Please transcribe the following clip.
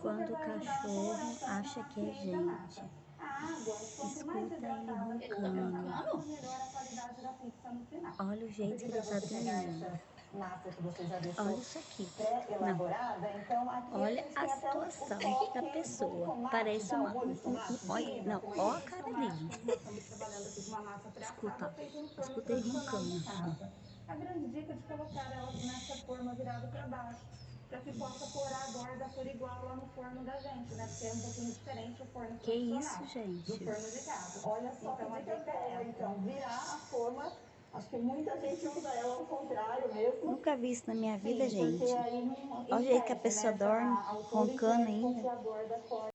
Quando o cachorro acha que é gente, escuta ele roncando. Olha o jeito que ele tá dormindo. Olha isso aqui. Não. Olha a situação da pessoa. Parece olha, não, olha a cara dele. Escuta, ó. Escuta ele roncando. A grande dica é de colocar ela nessa forma virada para baixo, para que possa pôr a borda por igual lá no forno da gente, né? Porque é um pouquinho diferente o forno Que isso, profissional gente? do forno de casa. Olha só, então a dica é essa. Então, virar a forma, acho que muita gente usa ela ao contrário mesmo. Nunca vi isso na minha vida, Sim, porque gente. aí não Olha o jeito que a impede, pessoa né? dorme, A altura roncando impede com que ainda. a borda corte.